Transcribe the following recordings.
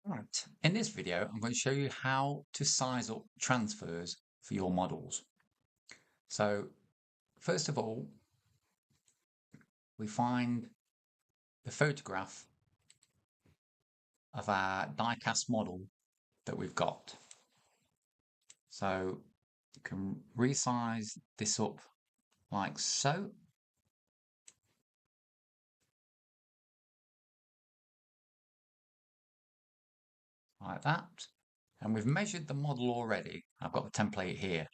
Right. In this video, I'm going to show you how to size up transfers for your models. So first of all, we find the photograph of our die-cast model that we've got. So you can resize this up like so. Like that. And we've measured the model already. I've got the template here.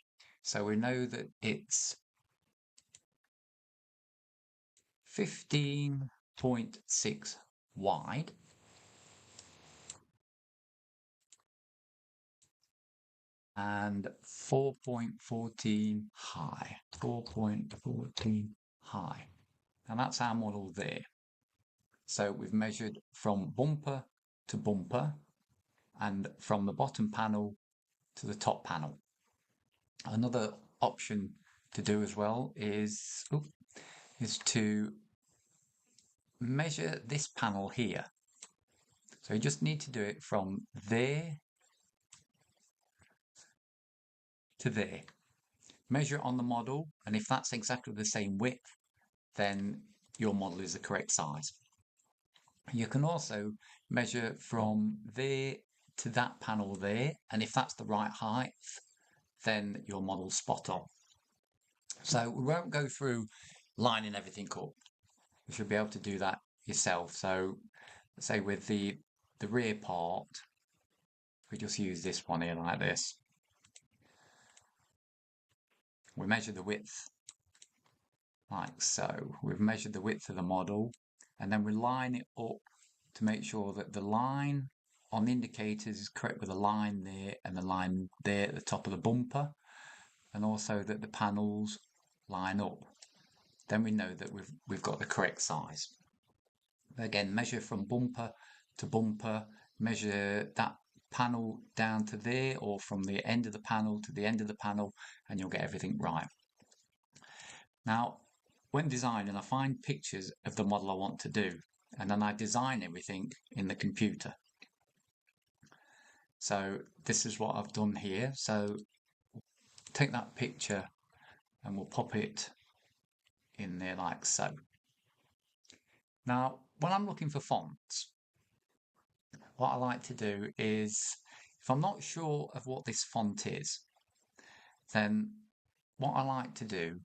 So we know that it's 15.6 wide and 4.14 high. 4.14 high. And that's our model there. So we've measured from bumper to bumper and from the bottom panel to the top panel. Another option to do as well is to measure this panel here. So you just need to do it from there to there. Measure it on the model, and if that's exactly the same width, then your model is the correct size. You can also measure from there to that panel there, and if that's the right height, then your model's spot on. So we won't go through lining everything up. You should be able to do that yourself. So say with the rear part, we just use this one here like this. We measure the width like so. We've measured the width of the model, and then we line it up to make sure that the line on the indicators is correct with the line there and the line there at the top of the bumper, and also that the panels line up. Then we know that we've got the correct size. Again, measure from bumper to bumper, measure that panel down to there, or from the end of the panel to the end of the panel, and you'll get everything right. Now, when designing, I find pictures of the model I want to do, and then I design everything in the computer. So this is what I've done here. So take that picture and we'll pop it in there like so. Now, when I'm looking for fonts, what I like to do is, if I'm not sure of what this font is, then what I like to do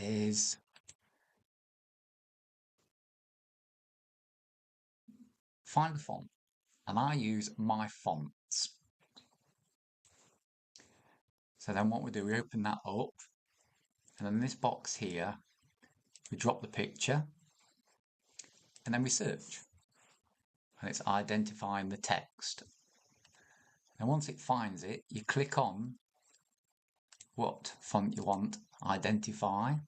is find the font, and I use My Fonts. So then what we do, we open that up, and in this box here, we drop the picture, and then we search. And it's identifying the text. And once it finds it, you click on what font you want, identify,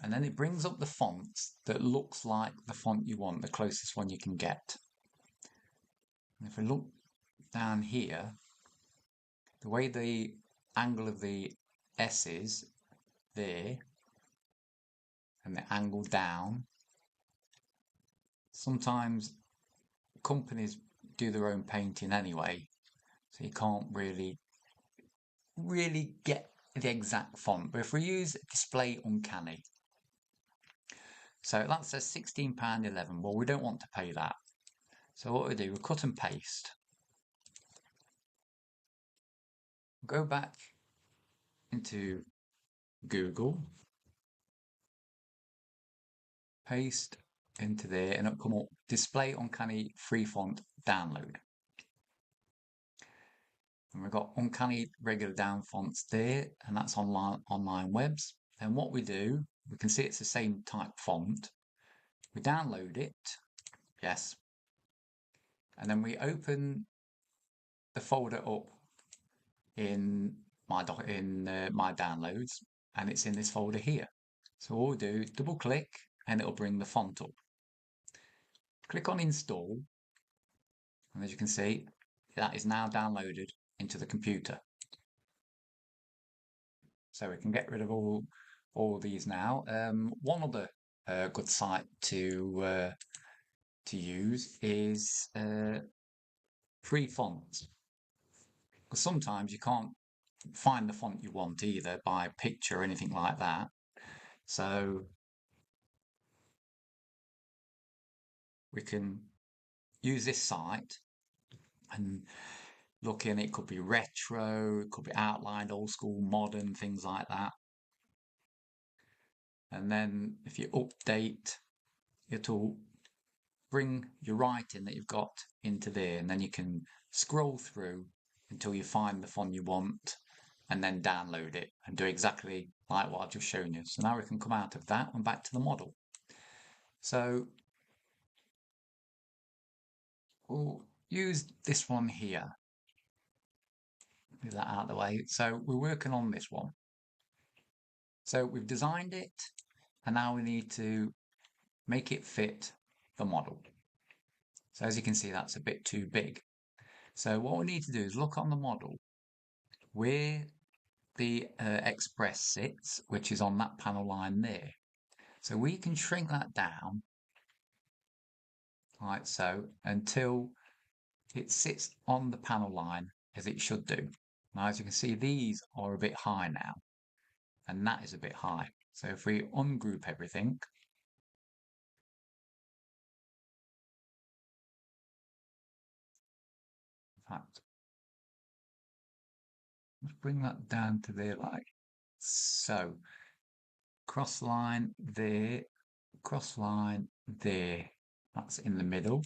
and then it brings up the fonts that looks like the font you want, the closest one you can get. And if we look down here, the way the angle of the S is there, and the angle down, sometimes companies do their own painting anyway, so you can't really get the exact font. But if we use Display Uncanny, so that says £16.11. Well, we don't want to pay that. So what we do, we cut and paste. Go back into Google, paste into there, and it'll come up Display Uncanny Free Font Download. And we've got Uncanny regular down fonts there, and that's online webs. And what we do, we can see it's the same type font. We download it, yes, and then we open the folder up in my downloads, and it's in this folder here. So all we do, double click, and it'll bring the font up. Click on install, and as you can see, that is now downloaded into the computer. So we can get rid of all these now. One other a good site to use is free fonts. Because sometimes you can't find the font you want either by picture or anything like that. So we can use this site and look in. It could be retro, it could be outlined, old school, modern, things like that. And then if you update, it'll bring your writing that you've got into there, and then you can scroll through until you find the font you want and then download it and do exactly like what I've just shown you. So now we can come out of that and back to the model. So we'll use this one here. Move that out of the way. So we're working on this one. So we've designed it, and now we need to make it fit the model. So as you can see, that's a bit too big. So what we need to do is look on the model where the express sits, which is on that panel line there. So we can shrink that down like so until it sits on the panel line as it should do. Now, as you can see, these are a bit high now, and that is a bit high. So if we ungroup everything, in fact, let's bring that down to there like so. Cross line there, cross line there. That's in the middle.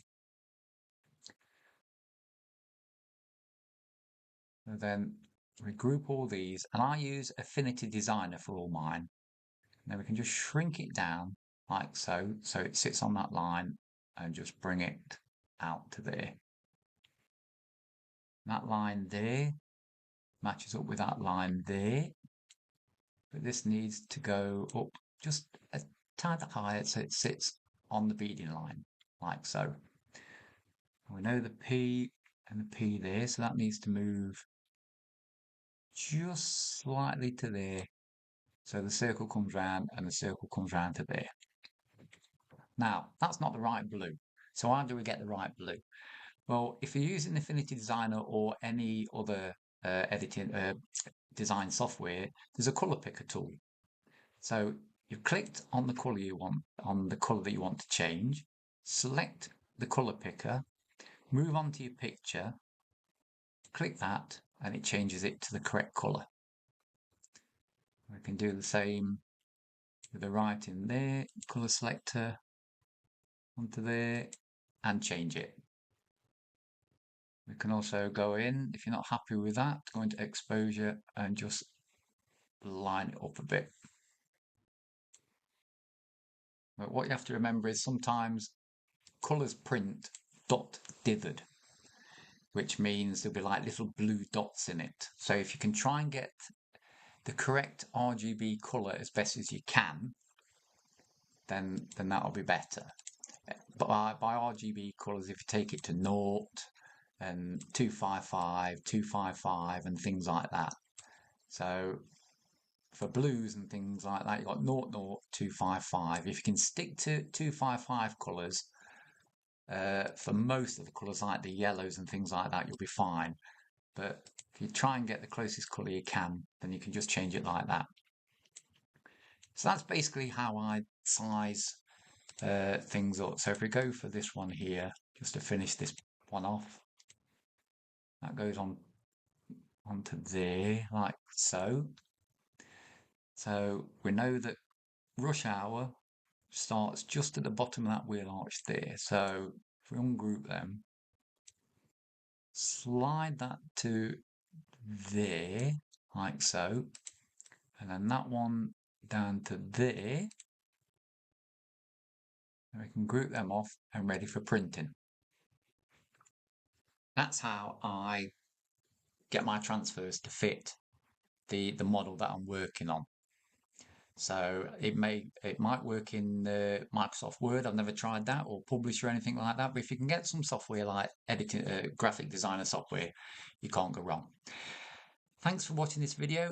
And then we group all these, and I use Affinity Designer for all mine. Then we can just shrink it down like so, so it sits on that line, and just bring it out to there. That line there matches up with that line there, but this needs to go up just a tad higher so it sits on the beading line, like so. We know the P and the P there, so that needs to move just slightly to there. So the circle comes round and the circle comes round to there. Now, that's not the right blue. So how do we get the right blue? Well, if you're using Affinity Designer or any other editing design software, there's a color picker tool. So you've clicked on the color you want, on the color that you want to change, select the color picker, move on to your picture, click that, and it changes it to the correct color. We can do the same with the writing there, color selector onto there, and change it. We can also go in, if you're not happy with that, go into exposure and just line it up a bit. But what you have to remember is sometimes colours print dot dithered, which means there'll be like little blue dots in it. So if you can try and get the correct RGB colour as best as you can, then that'll be better. But by RGB colours, if you take it to 0 and 255, 255 and things like that. So for blues and things like that, you've got 0, 0, 255. If you can stick to 255 colours, for most of the colours like the yellows and things like that, you'll be fine. But if you try and get the closest colour you can, then you can just change it like that. So that's basically how I size things up. So if we go for this one here, just to finish this one off, that goes on onto there like so. So we know that rush hour starts just at the bottom of that wheel arch there. So if we ungroup them, slide that to there like so, and then that one down to there, and we can group them off and ready for printing. That's how I get my transfers to fit the model that I'm working on. So it might work in Microsoft Word. I've never tried that, or Publish or anything like that. But if you can get some software like editing, graphic designer software, you can't go wrong. Thanks for watching this video.